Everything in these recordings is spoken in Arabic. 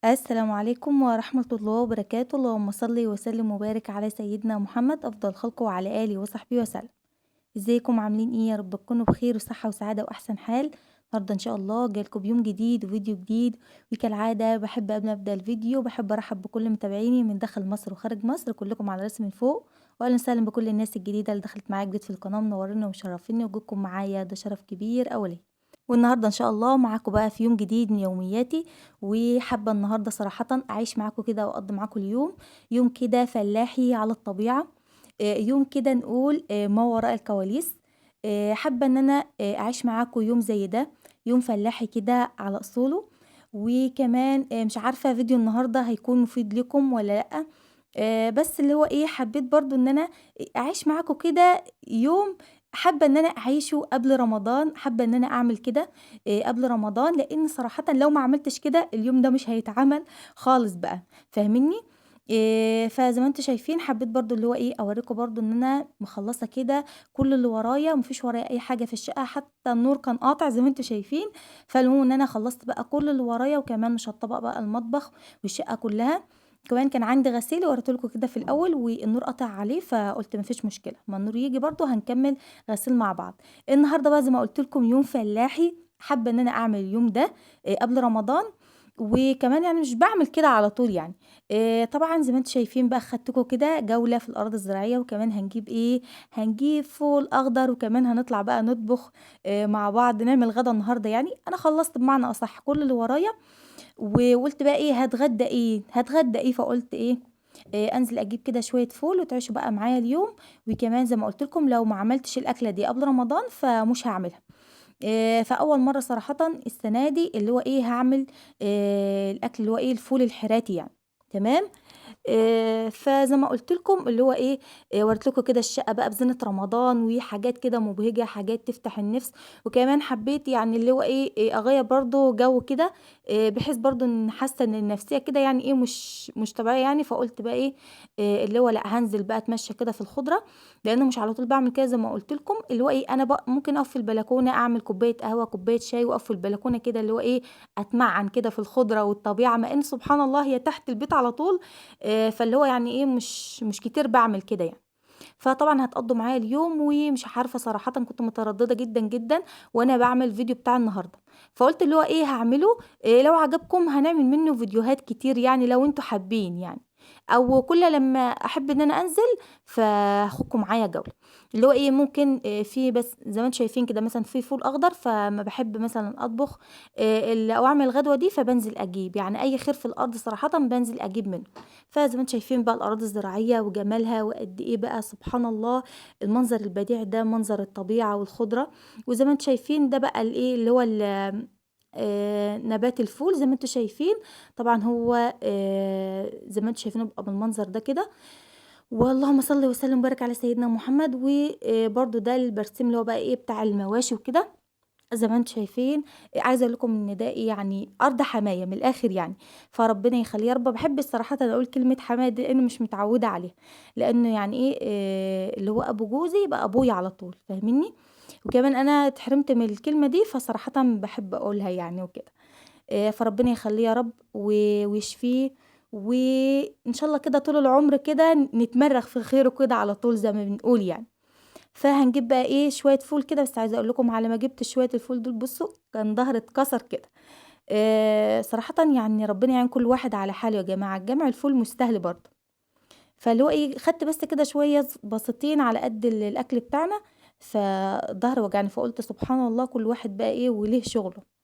السلام عليكم ورحمة الله وبركاته. اللهم صل وسلم وبارك على سيدنا محمد أفضل خلقه وعلى آله وصحبه وسلم. ازيكم عاملين ايه؟ يا رب تكونوا بخير وصحة وسعادة وأحسن حال. النهارده إن شاء الله جايلكم بيوم جديد وفيديو جديد. وكالعادة بحب قبل ما أبدأ الفيديو بحب أرحب بكل متابعيني من داخل مصر وخارج مصر كلكم على راسي من فوق. وأهلا وسهلا بكل الناس الجديدة اللي دخلت معايا جديد في القناة، منوريني ومشرفيني، وجودكم معايا ده شرف كبير أوي ليا. والنهارده إن شاء الله معاكم بقى في يوم جديد من يومياتي. وحابة النهارده صراحةً أعيش معاكم كده وأقضّي معاكم اليوم، يوم كده فلاحي على الطبيعة. يوم كده نقول ما وراء الكواليس. حابة إن أنا أعيش معاكم يوم زي ده، يوم فلاحي كده على أصوله. وكمان مش عارفة فيديو النهارده هيكون مفيد ليكم والّا لأ. بس اللي هو إيه، حبيت برضه إن أنا أعيش معاكم كده يوم حابة إن أنا أعيشه قبل رمضان، حابة إن أنا أعمل كده قبل رمضان، لإن صراحةً لو ما عملتش كده اليوم ده مش هيتعمل خالص بقى، فاهمينّي؟ فزي ما أنتم شايفين حبيت برضه اللي هو إيه، أورّيكم برضه إن أنا مخلّصة كده كل اللي ورايا، وما فيش ورايا أي حاجة في الشقة، حتى النور كان قاطع زي ما أنتم شايفين. فالمهم إن أنا خلّصت بقى كل اللي ورايا، وكمان مشطّبة بقى المطبخ والشقة كلّها. كمان كان عندي غسيل وريته لكم كده في الأول والنور قطع عليه، فقُلت ما فيش مشكلة، أمّا النور ييجي برضه هنكمّل غسيل مع بعض. النهارده بقى زي ما قُلت لكم يوم فلاحي، حابة إن أنا أعمل اليوم ده قبل رمضان. وكمان يعني مش باعمل كده على طول يعني. طبعًا زي ما أنتم شايفين بقى خدتكم كده جولة في الأرض الزراعية، وكمان هنجيب إيه، هنجيب فول أخضر، وكمان هنطلع بقى نطبخ مع بعض، نعمل غدا النهارده يعني. أنا خلّصت بمعنى أصح كل اللي ورايا، وقُلت بقى إيه هاتغدى إيه، هاتغدى إيه، فقُلت إيه، أنزل أجيب كده شوية فول وتعيشوا بقى معايا اليوم. وكمان زي ما قُلت لكم لو ما عملتش الأكلة دي قبل رمضان فمش هاعملها. فأول مرّة صراحةً السنة دي اللي هو إيه هاعمل الأكل اللي هو إيه الفول الحراتي يعني، تمام. فزي ما قُلت لكم اللي هو إيه، وريت لكم كده الشقة بقى بزينة رمضان وحاجات كده مبهجة، حاجات تفتح النِفس. وكمان حبيت يعني اللي هو إيه، أغيّر برضه جو كده، بحيث برضه إن حاسة إن النفسية كده يعني إيه مش طبيعية يعني. فقُلت بقى إيه، اللي هو لأ هانزل بقى أتمشى كده في الخضرة، لإن مش على طول باعمل كده زي ما قُلت لكم. اللي هو إيه أنا ممكن أقف في البلكونة أعمل كوباية قهوة، كوباية شاي، وأقف في البلكونة كده اللي هو إيه، أتمعّن كده في الخضرة والطبيعة، مع إن سبحان الله هي تحت البيت على طول. فاللي هو يعني إيه مش كتير باعمل كده يعني. فطبعًا هتقضّوا معايا اليوم، ومش عارفة صراحةً كنت مترددة جدًا، جدًا وأنا باعمل الفيديو بتاع النهارده. فقُلت اللي هو إيه هاعمله، لو عجبكم هنعمل منه فيديوهات كتير يعني لو أنتم حابين يعني، أو كل لمّا أحب إن أنا أنزل فهاخدكم معايا جولة. اللي هو إيه ممكن في بس زي ما أنتم شايفين كده مثلًا في فول أخضر، فأمّا باحب مثلًا أطبخ أو أعمل الغدوة دي فبانزل أجيب، يعني أي خير في الأرض صراحةً بانزل أجيب منه. فزي ما أنتم شايفين بقى الأراضي الزراعية وجمالها، وقد إيه بقى سبحان الله المنظر البديع ده، منظر الطبيعة والخضرة. وزي ما أنتم شايفين ده بقى الإيه، اللي هو نبات الفول زي ما أنتم شايفين. طبعًا هو زي ما أنتم شايفينه بيبقى بالمنظر ده كده. واللهم صل وسلم وبارك على سيدنا محمد. برضه ده البرسيم اللي هو بقى إيه بتاع المواشي وكده. زي ما أنتم شايفين، عايزة أقول لكم إن ده إيه، يعني أرض حماية من الآخر يعني. فربنا يخلّيه يا رب. باحب صراحةً أقول كلمة حماية دي لإني مش متعودة عليها، لإنه يعني إيه، اللي هو أبو جوزي يبقى أبويا على طول، فاهمينّي؟ وكمان أنا اتحرمت من الكلمة دي، فصراحةً باحب أقولها يعني وكده. فربنا يخلّيه يا رب ويشفيه، وإن شاء الله كده طول العمر كده نتمرّغ في خيره كده على طول زي ما بنقول يعني. فهنجيب بقى إيه، شوية فول كده. بس عايزة أقول لكم على ما جِبت شوية الفول دول بُصّوا، كان ضهري اتكسر كده. صراحةً يعني ربنا يعين كل واحد على حاله يا جماعة، جمع الفول مستاهل برضه. فاللي هو إيه، خدت بس كده شوية بسيطين على قد الأكل بتاعنا، فضهري وجعني. فقُلت سبحان الله كل واحد بقى إيه وليه شغله.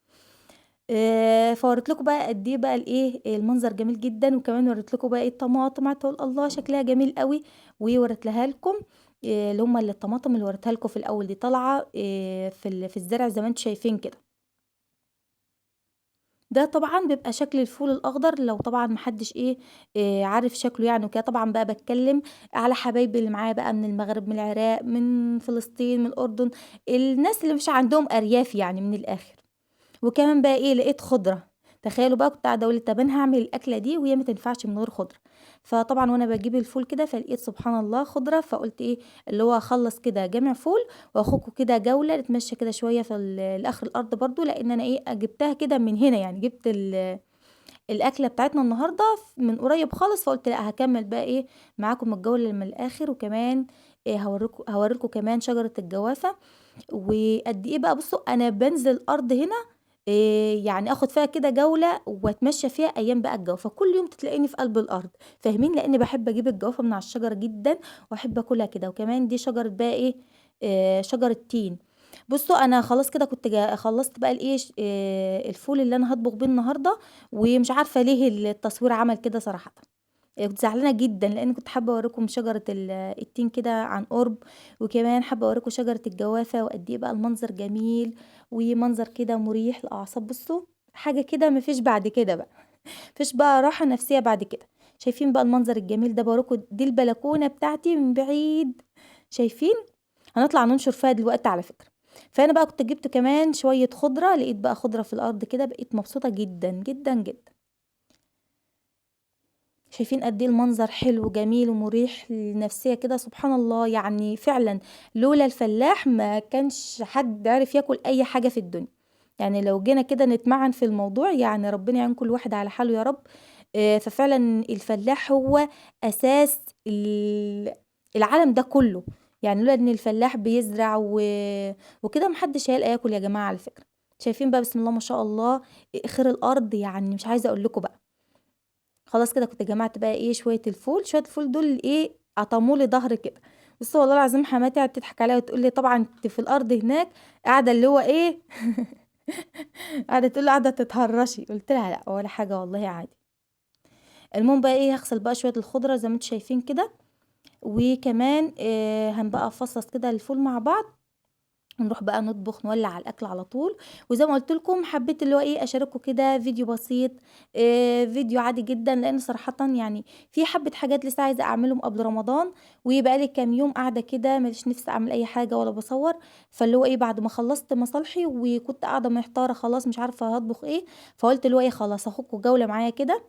فوريت لكم بقى قد إيه بقى الإيه، المنظر جميل جدًا. وكمان وريت لكم بقى إيه الطماطم، قعدت أقول الله شكلها جميل أوي. ووريتها لكم اللي هم الطماطم اللي وريتها لكم في الأول دي طالعة في الزرع زي ما أنتم شايفين كده. ده طبعًا بيبقى شكل الفول الأخضر لو طبعًا ما حدش إيه، عارف شكله يعني وكده. طبعًا بقى باتكلم على حبايبي اللي معايا بقى من المغرب، من العراق، من فلسطين، من الأردن، الناس اللي مش عندهم أرياف يعني من الآخر. وكمان بقى إيه، لقيت خضرة. تخيلوا بقى كنت قاعدة أقول طب أنا هاعمل الأكلة دي وهي ما تنفعش من غير خضرة. فطبعًا وأنا باجيب الفول كده فلقيت سبحان الله خضرة. فقُلت إيه، اللي هو أخلّص كده جامع فول وآخدكم كده جولة نتمشى كده شوية في لآخر الأرض برضه، لإن أنا إيه، جبتها كده من هنا يعني، جبت الأكلة بتاعتنا النهارده من قريب خالص، فقُلت لأ هاكمّل بقى إيه معاكم الجولة من الآخر، وكمان هاورّيكم كمان شجرة الجوافة، وقد إيه بقى بُصّوا أنا بانزل الأرض هنا يعني آخُد فيها كده جولة وأتمشّى فيها أيام بقى الجوافة، كل يوم تلاقيني في قلب الأرض، فاهمين؟ لإني باحب أجيب الجوافة من على الشجرة جدًا وأحب آكلها كده، وكمان دي شجرة بقى إيه، شجرة تين. بُصّوا أنا خلاص كده كنت خلّصت بقى الإيه ش الفول اللي أنا هاطبخ بيه النهارده، ومش عارفة ليه التصوير عمل كده صراحةً. كنت زعلانة جدًا، لإني كنت حابة أورّيكم شجرة التين كده عن قُرب، وكمان حابة أورّيكم شجرة الجوافة وقد إيه بقى المنظر جميل، ومنظر كده مُريح للأعصاب. بُصّوا، حاجة كده ما فيش بعد كده بقى، ما فيش بقى راحة نفسية بعد كده. شايفين بقى المنظر الجميل ده، باورّيكم دي البلكونة بتاعتي من بعيد، شايفين؟ هنطلع ننشر فيها دلوقتي على فكرة. فأنا بقى كنت جِبت كمان شوية خُضرة، لقيت بقى خُضرة في الأرض كده، بقيت مبسوطة جدًا، جدًا، جدًا. شايفين قد إيه المنظر حلو جميل ومريح للنفسية كده، سبحان الله يعني فعلًا لولا الفلاح ما كانش حد عرف ياكل أي حاجة في الدنيا، يعني لو جينا كده نتمعن في الموضوع يعني ربنا يعين كل واحد على حاله يا رب. ففعلًا الفلاح هو أساس العالم ده كله، يعني لولا إن الفلاح بيزرع وكده ما حدش هيلقى ياكل يا جماعة على فكرة. شايفين بقى بسم الله ما شاء الله خير الأرض يعني مش عايزة أقول لكم بقى. خلاص كده كنت جمعت بقى إيه شوية الفول دول إيه قطموا لي ضهري كده. بُصّي والله العظيم حماتي قعدت تضحك عليَّ وتقول لي: "طبعًا أنتِ في الأرض هناك قاعدة اللي هو إيه" قاعدة تقول لي: "قاعدة تتهرّشي." قُلت لها: "لأ ولا حاجة والله عادي." المهم بقى إيه هاغسل بقى شوية الخضرة زي ما أنتم شايفين كده، وكمان بقى أفصّص كده الفول مع بعض ونروح بقى نطبخ نولّع على الأكل على طول. وزي ما قُلت لكم حبيت اللي هو إيه أشارككم كده فيديو بسيط، فيديو عادي جدًا، لإن صراحةً يعني في حبّة حاجات لسه عايزة أعملهم قبل رمضان، وبقى لي كام يوم قاعدة كده ما ليش نِفْس أعمل أي حاجة ولا باصوّر، فاللي هو إيه بعد ما خلّصت مصالحي وكنت قاعدة محتارة خلاص مش عارفة هاطبخ إيه، فقُلت اللي هو إيه خلاص هاخدكم جولة معايا كده.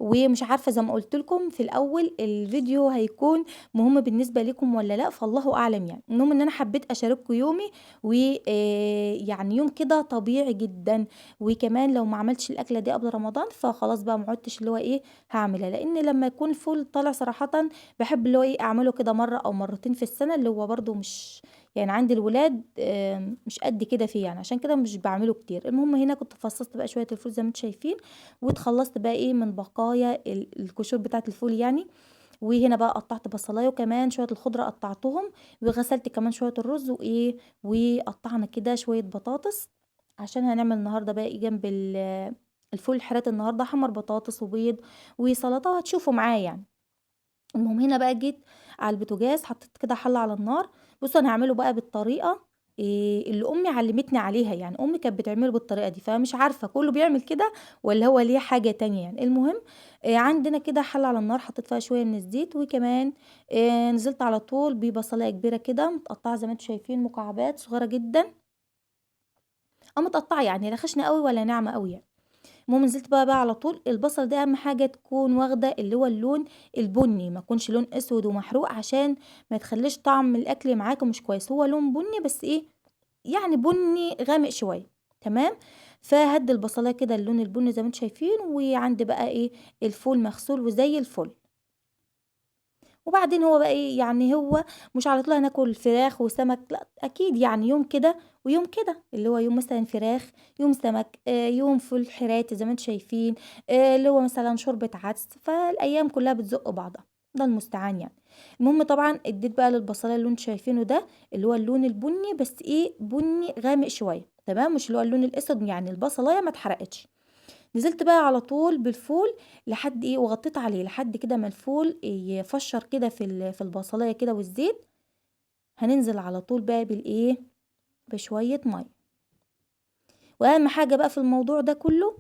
ومش عارفة زي ما قُلت لكم في الأول الفيديو هيكون مهم بالنسبة ليكم والّا لأ، فالله أعلم يعني. المهم إن أنا حبيت أشارككم يومي و يعني يوم كده طبيعي جدًا، وكمان لو ما عملتش الأكلة دي قبل رمضان فخلاص بقى ما عُدتش اللي هو إيه هاعملها، لإن لمّا يكون الفول طالع صراحةً باحب اللي هو إيه أعمله كده مرّة أو مرّتين في السنة، اللي هو برضه مش يعني عندي الولاد مش قد كده فيه يعني، عشان كده مش باعمله كتير. المهم هنا كنت فصصت بقى شوية الفول زي ما أنتم شايفين، واتخلّصت بقى إيه من بقايا القشور بتاعة الفول يعني. وهنا بقى قطّعت بصلاية وكمان شوية الخضرة قطّعتهم، وغسلت كمان شوية الرز وإيه، وقطّعنا كده شوية بطاطس، عشان هنعمل النهارده بقى إيه جنب الفول الحرات النهارده هاحمّر بطاطس وبيض وسلطة وهتشوفوا معايا يعني. المهم هنا بقى جيت على البوتاجاز حطيت كده حلة على النار. بُصّوا أنا هاعمله بقى بالطريقة اللي أمي علّمتني عليها، يعني أمي كانت بتعمله بالطريقة دي، فمش عارفة كلّه بيعمل كده والّا هو ليه حاجة تانية يعني. المهم عندنا كده حلة على النار حطيت فيها شوية من الزيت، وكمان نزلت على طول ببصلاية كبيرة كده متقطعة زي ما أنتم شايفين مكعبات صغيرة جدًا، متقطعة يعني لا خشنة أوي ولا ناعمة أوي يعني. المهم نزلت بقى على طول. البصل ده أهم حاجة تكون واخدة اللي هو اللون البني، ما يكونش لون أسود ومحروق عشان ما تخلّيش طعم الأكل معاكم مش كويس، هو لون بني بس إيه، يعني بني غامق شوية، تمام. فهادّي البصلاية كده اللون البني زي ما أنتم شايفين، وعندي بقى إيه، الفول مغسول وزي الفل. وبعدين هو بقى إيه، يعني هو مش على طول هناكل فراخ وسمك، لأ أكيد يعني يوم كده ويوم كده، اللي هو يوم مثلًا فراخ، يوم سمك، يوم فول حراتي زي ما أنتم شايفين، اللي هو مثلًا شوربة عدس، فالأيام كلّها بتزُق بعضها، الله المستعان يعني. المهم طبعًا ادّيت بقى للبصلاية اللي أنتم شايفينه ده، اللي هو اللون البني بس إيه، بني غامق شوية، تمام، مش اللي هو اللون الأسود، يعني البصلاية ما اتحرقتش. نزلت بقى على طول بالفول لحد إيه وغطيت عليه لحد كده ما الفول يفشّر كده في البصلاية كده والزيت. هننزل على طول بقى بالإيه، بشوية مَيّة. وأهم حاجة بقى في الموضوع ده كلّه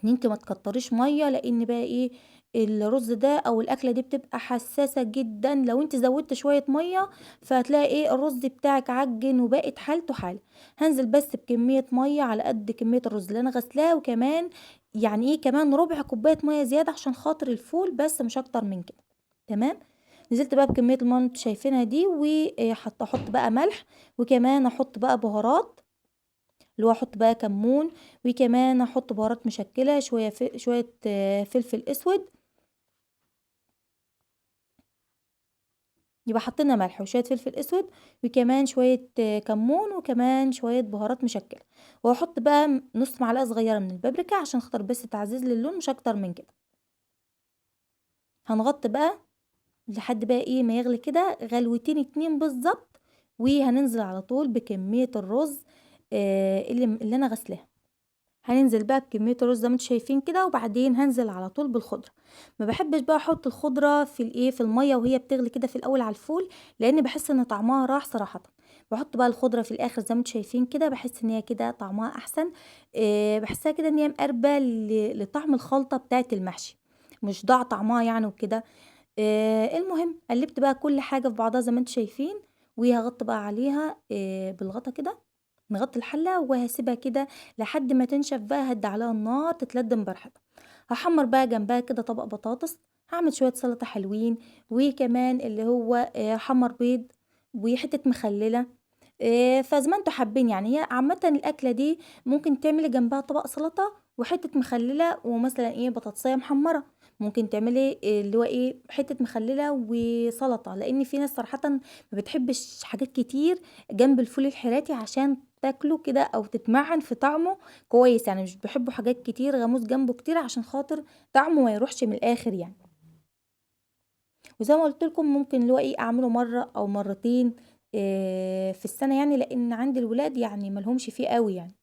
إن أنتِ ما تكتّريش مَيّة، لإن بقى إيه، الرز ده أو الأكلة دي بتبقى حسّاسة جدًا، لو أنتِ زوّدتِ شوية مَيّة فهتلاقي إيه، الرز بتاعِك عجِّن وبقت حالته حالة. هانزل بس بكمية مَيّة على قد كمية الرز اللي أنا غاسلاه، وكمان يعني إيه، كمان ربع كوباية مَيّة زيادة عشان خاطر الفول بس مش أكتر من كده، تمام. نزلت بقى بكمية المَيّة اللي أنتم شايفينها دي، أحط بقى ملح، وكمان أحط بقى بهارات اللي هو احط بقى كمون، وكمان احط بهارات مشكله، شويه فلفل اسود. يبقى حطينا ملح وشويه فلفل اسود وكمان شويه كمون وكمان شويه بهارات مشكله. وهحط بقى نص معلقه صغيره من البابريكا عشان خاطر بس تعزيز للون، مش اكتر من كده. هنغطي بقى لحد بقى ايه ما يغلي كده غلوتين اتنين بالظبط، وهننزل على طول بكميه الرز اللي انا غسلاها. هننزل بقى بكميه الرز زي ما انتم شايفين كده، وبعدين هنزل على طول بالخضره. ما بحبش بقى احط الخضره في الميه وهي بتغلي كده في الاول على الفول، لان بحس ان طعمها راح صراحه. بحط بقى الخضره في الاخر زي ما انتم شايفين كده، بحس ان هي كده طعمها احسن. بحسها كده ان هي مقربه لطعم الخلطه بتاعه المحشي، مش ضاع طعمها يعني وكده. المهم قلبت بقى كل حاجة في بعضها زي ما انتم شايفين، وهغطي بقى عليها بالغطا كده. نغطي الحلة وهسيبها كده لحد ما تنشف بقى، هدي عليها النار تتلدم براحتها. هحمر بقى جنبها كده طبق بطاطس، هعمل شوية سلطة حلوين، وكمان اللي هو حمر بيض وحتة مخللة. فزي ما انتم حابين يعني، هي عامة الأكلة دي ممكن تعملي جنبها طبق سلطة وحتة مخللة ومثلا بطاطسية محمرة. ممكن تعملي اللي هو حتة مخللة وسلطة، لأن في ناس صراحة ما بتحبش حاجات كتير جنب الفول الحراتي عشان تاكله كده أو تتمعن في طعمه كويس، يعني مش بيحبوا حاجات كتير غموس جنبه كتير عشان خاطر طعمه ما يروحش من الآخر يعني. وزي ما قلت لكم ممكن اللي هو اعمله مره او مرتين في السنه يعني، لان عندي الولاد يعني ملهمش فيه قوي يعني،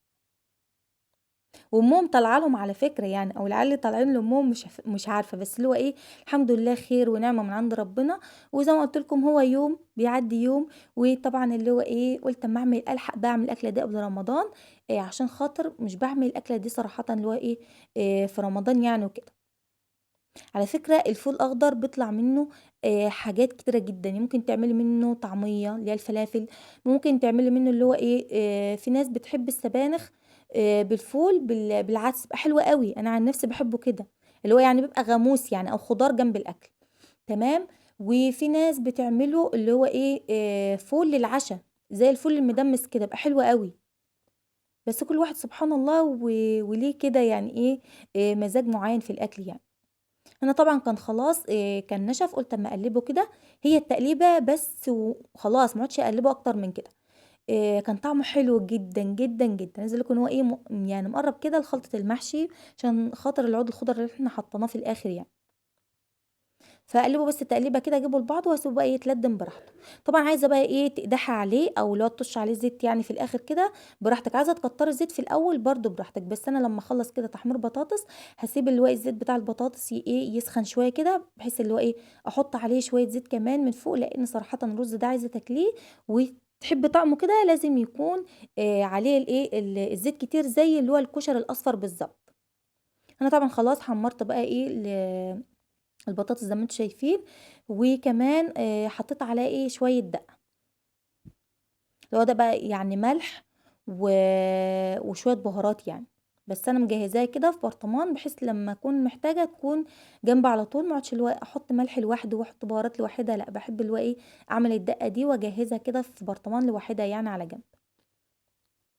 وامهم طالعه لهم على فكره يعني، او العيال اللي طالعين لامهم مش عارفه، بس اللي هو الحمد لله خير ونعمه من عند ربنا. وزي ما قلت لكم هو يوم بيعدي يوم. وطبعا اللي هو قلت اما الحق بعمل الاكله دي قبل رمضان، عشان خاطر مش بعمل الاكله دي صراحه اللي هو في رمضان يعني وكده. على فكرة الفول الأخضر بيطلع منه حاجات كتيرة جدًا، يعني ممكن تعملي منه طعمية اللي هي الفلافل، ممكن تعملي منه اللي هو في ناس بتحب السبانخ بالفول بالعدس بيبقى حلو أوي، أنا عن نفسي باحبه كده، اللي هو يعني بيبقى غاموس يعني أو خضار جنب الأكل، تمام. وفي ناس بتعمله اللي هو فول للعشا، زي الفول المدمس كده بيبقى حلو أوي. بس كل واحد سبحان الله وليه كده يعني مزاج معين في الأكل يعني. أنا طبعًا كان خلاص كان نشف، قُلت أمّا أقلّبه كده، هي التقليبة بس وخلاص ما اقعدش أقلّبه أكتر من كده. كان طعمه حلو جدًا، جدًا، جدًا، عايزة أقول لكم إن هو يعني مقرّب كده لخلطة المحشي عشان خاطر العود الخضر اللي إحنا حطيناه في الآخر يعني. فاقلّبه بس تقليبة كده أجيبه لبعضه واسيبه بقى يتلدّم براحته. طبعًا عايزة بقى تقدحي عليه أو اللي هو تطُشّي عليه زيت يعني في الآخر كده براحتك، عايزة تكتّري الزيت في الأول برضه براحتك، بس أنا لمّا أخلّص كده تحمير بطاطس هاسيب اللي هو الزيت بتاع البطاطس يسخن شوية كده، بحيث اللي هو أحُط عليه شوية زيت كمان من فوق، لإن صراحةً الرز ده عايزة تاكليه وتحبّي طعمه كده لازم يكون عليه الزيت كتير زي اللي هو الكشري الأصفر بالضبط. أنا طبعًا خلاص حمّرت بقى البطاطس زي ما انتم شايفين، وكمان حطيت عليها شوية دقة، اللي هو ده بقى يعني ملح و وشوية بهارات يعني، بس أنا مجهزاها كده في برطمان بحيث لمّا أكون محتاجة تكون جنبي على طول، ما اقعدش اللي هو أحط ملح لوحده واحط بهارات لوحدها، لأ باحب اللي هو أعمل الدقة دي واجهزها كده في برطمان لوحدها يعني على جنب.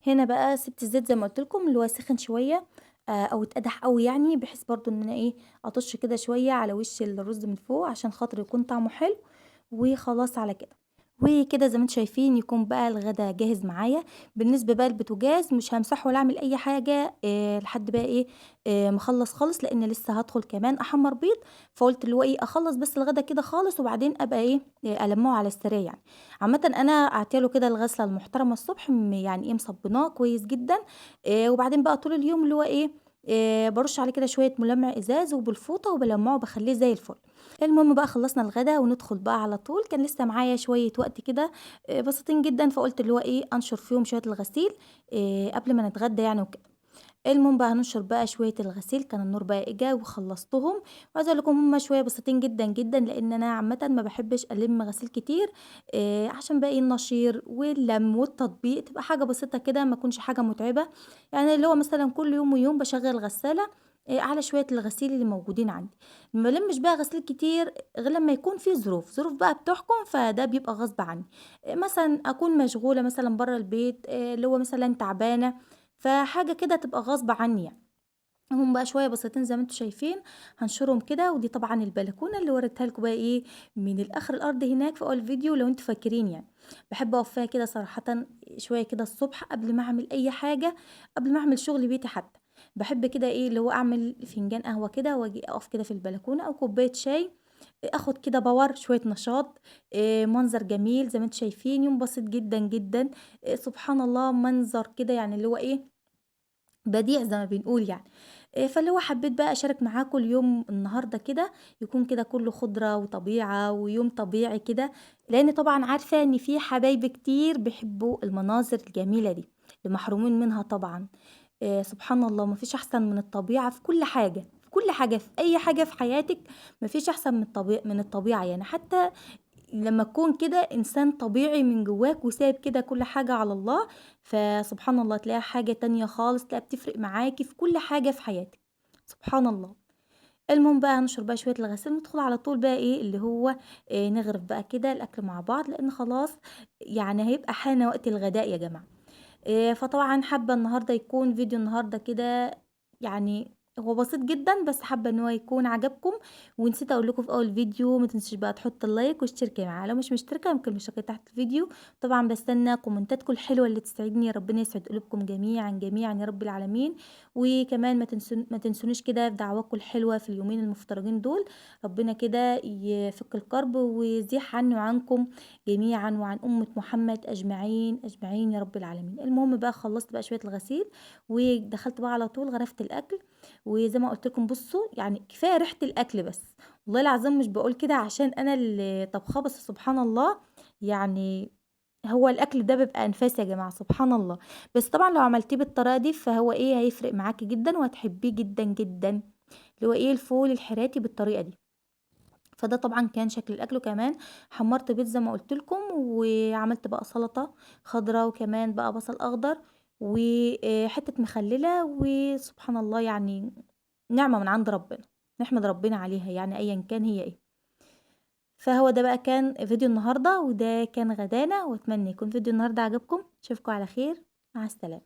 هنا بقى سِبت الزيت زي ما قُلت لكم اللي هو سِخن شوية أو اتقدح أوي يعني، بحيث برضه إن أنا أطُش كده شوية على وِش الرز من فوق عشان خاطر يكون طعمه حلو، وخلاص على كده. وكده زي ما أنتم شايفين يكون بقى الغدا جاهز معايا. بالنسبة بقى للبوتاجاز مش هامسحه ولا أعمل أي حاجة لحد بقى ما أخلّص خالص، لإن لسه هادخل كمان أحمّر بيض، فقُلت اللي هو أخلّص بس الغدا كده خالص وبعدين أبقى ألمّعه على السريع يعني. عامةً أنا قعدت له كده الغسلة المحترمة الصبح يعني مصبّناه كويس جدًا، وبعدين بقى طول اليوم اللي هو بارُش عليه كده شوية ملمع إزاز وبالفوطة وبالمّعه وباخلّيه زي الفل. المهم بقى خلّصنا الغدا وندخل بقى على طول، كان لسه معايا شوية وقت كده بسيطين جدًا، فقُلت اللي هو أنشر فيهم شوية الغسيل قبل ما نتغدى يعني وكده. المهم بقى هانشر بقى شوية الغسيل، كان النور بقى جه وخلّصتهم، وعايزة أقول لكم هُم شوية بسيطين جدًا، جدًا، لإن أنا عامةً ما باحبش ألِم غسيل كتير عشان بقى النشير واللَّم والتطبيق تبقى حاجة بسيطة كده ما تكونش حاجة متعبة، يعني اللي هو مثلًا كل يوم ويوم باشغّل غسالة على شوية الغسيل اللي موجودين عندي، ما بالمش بقى غسيل كتير غير لمّا يكون في ظروف بقى بتحكم فده بيبقى غصب عني، مثلًا أكون مشغولة مثلًا برّه البيت اللي هو مثلًا تعبانة فحاجة كده تبقى غصب عني يعني. هم بقى شوية بسيطين زي ما انتم شايفين، هنشرهم كده. ودي طبعا البلكونة اللي وريتها لكم بقى ايه من الاخر الارض هناك في اول فيديو لو انتوا فاكرين يعني. بحب اقف فيها كده صراحة شوية كده الصبح قبل ما اعمل اي حاجة، قبل ما اعمل شغل بيتي حتى. بحب كده ايه اللي هو اعمل فنجان قهوة كده واجي اقف كده في البلكونة او كوباية شاي، اخد كده باور شوية نشاط. منظر جميل زي ما انتم شايفين، يوم بسيط جدا جدا. سبحان الله منظر كده يعني اللي هو ايه بديع زي ما بنقول يعني. فاللي هو حبيت بقى أشارك معاكم اليوم النهارده كده، يكون كده كله خضرة وطبيعة ويوم طبيعي كده، لأن طبعًا عارفة إن في حبايبي كتير بيحبوا المناظر الجميلة دي، اللي محرومين منها طبعًا. سبحان الله ما فيش أحسن من الطبيعة في كل حاجة، في كل حاجة، في أي حاجة في حياتِك ما فيش أحسن من الطبيعة يعني. حتى لمّا تكون كده إنسان طبيعي من جواك وسايب كده كل حاجة على الله، فسبحان الله تلاقيها حاجة تانية خالص، تلاقيها بتفرق معاكِ في كل حاجة في حياتِك، سبحان الله. المهم بقى هنشرب بقى شوية الغسيل وندخل على طول بقى إيه اللي هو نغرف بقى كده الأكل مع بعض، لإن خلاص يعني هيبقى حان وقت الغداء يا جماعة. فطبعًا حابة النهارده يكون فيديو النهارده كده يعني هو بسيط جدًا، بس حابة إن هو يكون عجبكم. ونسيت أقول لكم في أول فيديو ما تنسوش بقى تحطوا اللايك واشتركي معايا، لو مش مشتركة ممكن مشتركة تحت الفيديو. طبعًا باستنى كومنتاتكم الحلوة اللي تسعدني، ربنا يسعد قلوبكم جميعًا، جميعًا يا رب العالمين. وكمان ما تنسونيش كده في دعواكم الحلوة في اليومين المفترجين دول، ربنا كده يفك الكرب ويزيح عني وعنكم جميعًا وعن أمة محمد أجمعين، أجمعين يا رب العالمين. المهم بقى خلّصت بقى شوية الغسيل، ودخلت بقى على طول غرفت الأكل. وزي ما قُلت لكم بُصّوا، يعني كفاية ريحة الأكل بس، والله العظيم مش باقول كده عشان أنا اللي طابخاه، بس سبحان الله يعني هو الأكل ده بيبقى أنفاس يا جماعة، سبحان الله. بس طبعًا لو عملتيه بالطريقة دي فهو إيه، هيفرق معاكِ جدًا وهتحبيه جدًا، جدًا، اللي هو إيه، الفول الحراتي بالطريقة دي. فده طبعًا كان شكل الأكل. وكمان حمّرت بيض زي ما قُلت لكم، وعملت بقى سلطة خضرا وكمان بقى بصل أخضر حتّة مخلّلة. وسبحان الله يعني نعمة من عند ربنا، نحمد ربنا عليها يعني أيًا كان هي إيه. فهو ده بقى كان فيديو النهارده، وده كان غدانا، وأتمنى يكون فيديو النهارده عجبكم. أشوفكم على خير، مع السلامة.